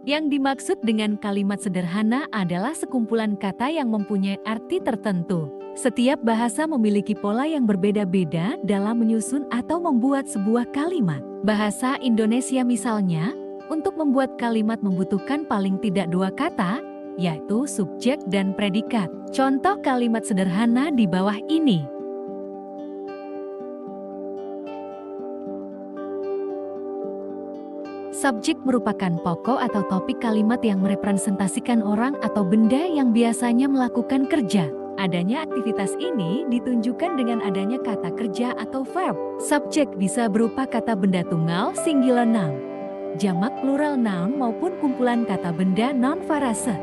Yang dimaksud dengan kalimat sederhana adalah sekumpulan kata yang mempunyai arti tertentu. Setiap bahasa memiliki pola yang berbeda-beda dalam menyusun atau membuat sebuah kalimat. Bahasa Indonesia misalnya, untuk membuat kalimat membutuhkan paling tidak 2 kata, yaitu subjek dan predikat. Contoh kalimat sederhana di bawah ini. Subjek merupakan pokok atau topik kalimat yang merepresentasikan orang atau benda yang biasanya melakukan kerja. Adanya aktivitas ini ditunjukkan dengan adanya kata kerja atau verb. Subjek bisa berupa kata benda tunggal singular noun, jamak plural noun maupun kumpulan kata benda non frase.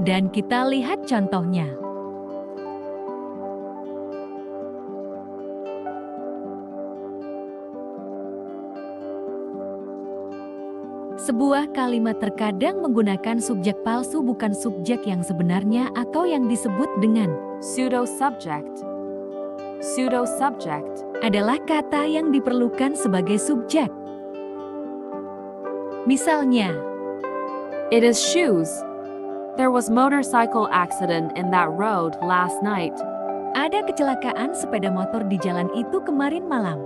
Dan kita lihat contohnya. Sebuah kalimat terkadang menggunakan subjek palsu bukan subjek yang sebenarnya atau yang disebut dengan pseudo-subject. Pseudo-subject adalah kata yang diperlukan sebagai subjek. Misalnya, it is shoes. There was motorcycle accident in that road last night. Ada kecelakaan sepeda motor di jalan itu kemarin malam.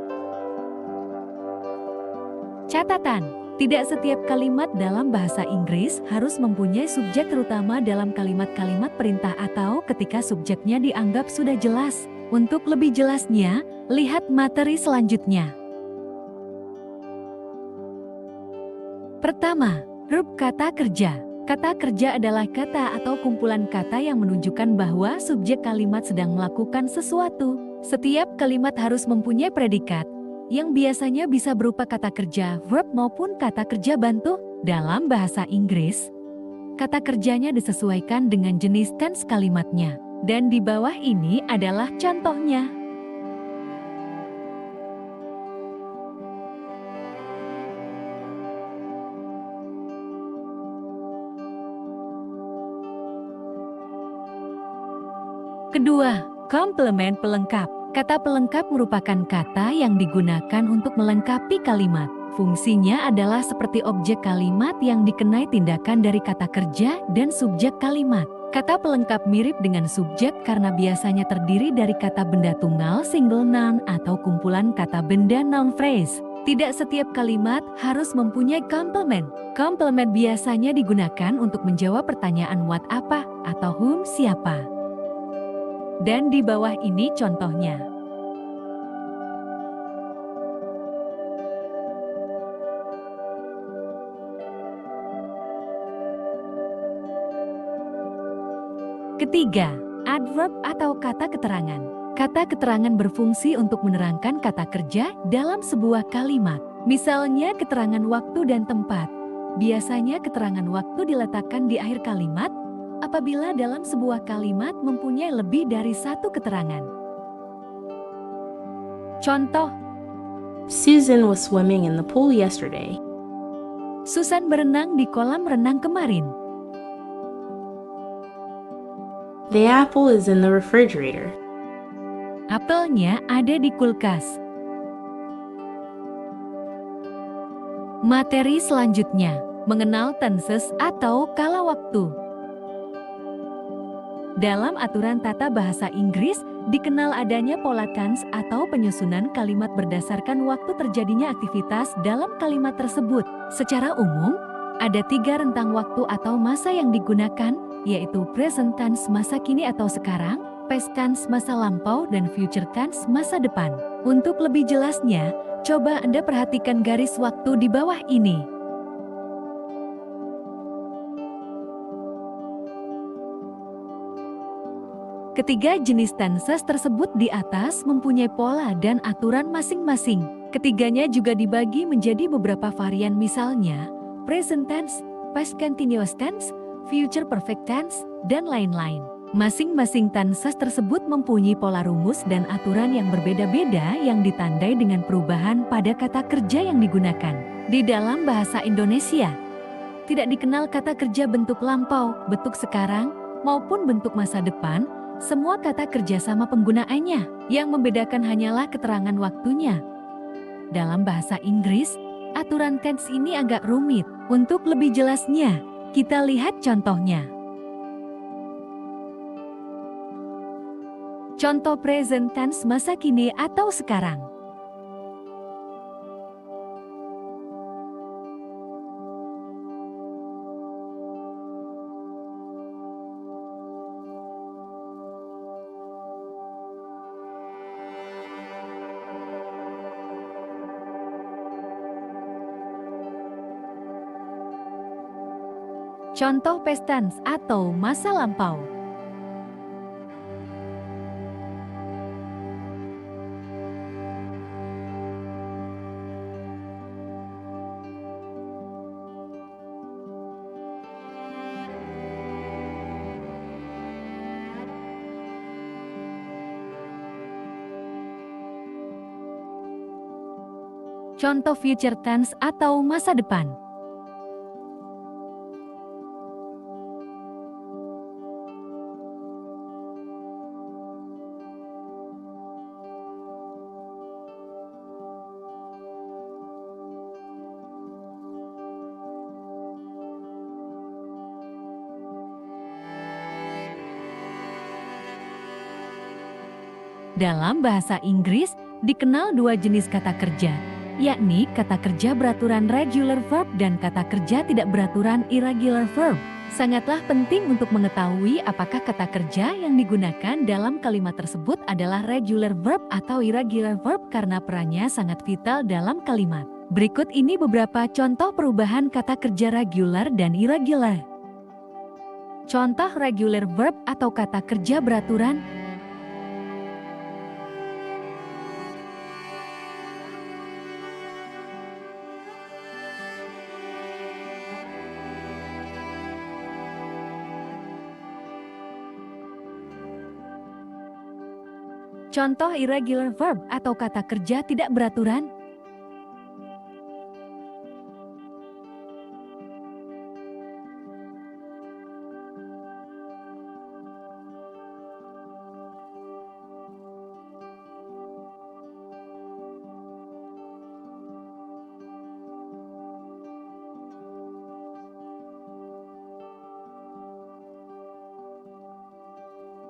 Catatan. Tidak setiap kalimat dalam bahasa Inggris harus mempunyai subjek terutama dalam kalimat-kalimat perintah atau ketika subjeknya dianggap sudah jelas. Untuk lebih jelasnya, lihat materi selanjutnya. Pertama, rub kata kerja. Kata kerja adalah kata atau kumpulan kata yang menunjukkan bahwa subjek kalimat sedang melakukan sesuatu. Setiap kalimat harus mempunyai predikat, yang biasanya bisa berupa kata kerja, verb maupun kata kerja bantu. Dalam bahasa Inggris, kata kerjanya disesuaikan dengan jenis tense kalimatnya. Dan di bawah ini adalah contohnya. Kedua, komplement pelengkap. Kata pelengkap merupakan kata yang digunakan untuk melengkapi kalimat. Fungsinya adalah seperti objek kalimat yang dikenai tindakan dari kata kerja dan subjek kalimat. Kata pelengkap mirip dengan subjek karena biasanya terdiri dari kata benda tunggal single noun atau kumpulan kata benda noun phrase. Tidak setiap kalimat harus mempunyai komplement. Komplement biasanya digunakan untuk menjawab pertanyaan what apa atau whom siapa. Dan di bawah ini contohnya. Ketiga, adverb atau kata keterangan. Kata keterangan berfungsi untuk menerangkan kata kerja dalam sebuah kalimat. Misalnya keterangan waktu dan tempat. Biasanya keterangan waktu diletakkan di akhir kalimat apabila dalam sebuah kalimat mempunyai lebih dari satu keterangan. Contoh, Susan was swimming in the pool yesterday. Susan berenang di kolam renang kemarin. The apple is in the refrigerator. Apelnya ada di kulkas. Materi selanjutnya, mengenal tenses atau kala waktu. Dalam aturan tata bahasa Inggris, dikenal adanya pola tense atau penyusunan kalimat berdasarkan waktu terjadinya aktivitas dalam kalimat tersebut. Secara umum, ada 3 rentang waktu atau masa yang digunakan, yaitu present tense masa kini atau sekarang, past tense masa lampau, dan future tense masa depan. Untuk lebih jelasnya, coba Anda perhatikan garis waktu di bawah ini. Ketiga jenis tenses tersebut di atas mempunyai pola dan aturan masing-masing. Ketiganya juga dibagi menjadi beberapa varian, misalnya present tense, past continuous tense, future perfect tense, dan lain-lain. Masing-masing tenses tersebut mempunyai pola rumus dan aturan yang berbeda-beda yang ditandai dengan perubahan pada kata kerja yang digunakan. Di dalam bahasa Indonesia, tidak dikenal kata kerja bentuk lampau, bentuk sekarang, maupun bentuk masa depan. Semua kata kerja sama penggunaannya, yang membedakan hanyalah keterangan waktunya. Dalam bahasa Inggris, Aturan tense ini agak rumit. Untuk lebih jelasnya, kita lihat contohnya. Contoh present tense masa kini atau sekarang. Contoh past tense atau masa lampau. Contoh future tense atau masa depan. Dalam bahasa Inggris, dikenal dua jenis kata kerja, yakni kata kerja beraturan regular verb dan kata kerja tidak beraturan irregular verb. Sangatlah penting untuk mengetahui apakah kata kerja yang digunakan dalam kalimat tersebut adalah regular verb atau irregular verb karena perannya sangat vital dalam kalimat. Berikut ini beberapa contoh perubahan kata kerja regular dan irregular. Contoh regular verb atau kata kerja beraturan. Contoh irregular verb atau kata kerja tidak beraturan.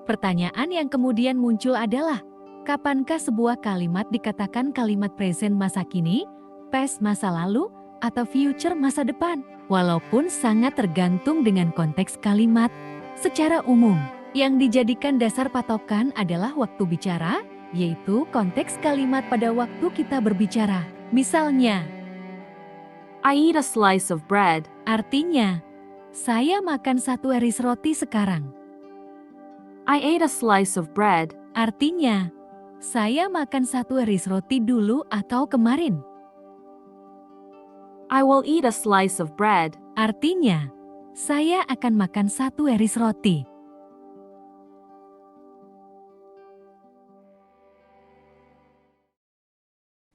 Pertanyaan yang kemudian muncul adalah, kapankah sebuah kalimat dikatakan kalimat present masa kini, past masa lalu, atau future masa depan? Walaupun sangat tergantung dengan konteks kalimat. Secara umum, yang dijadikan dasar patokan adalah waktu bicara, yaitu konteks kalimat pada waktu kita berbicara. Misalnya, I eat a slice of bread. artinya, saya makan satu iris roti sekarang. I ate a slice of bread. Artinya, saya makan satu iris roti dulu atau kemarin. I will eat a slice of bread. Artinya, saya akan makan satu iris roti.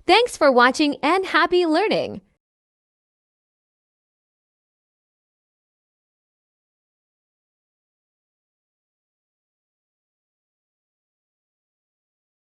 Thanks for watching and happy learning!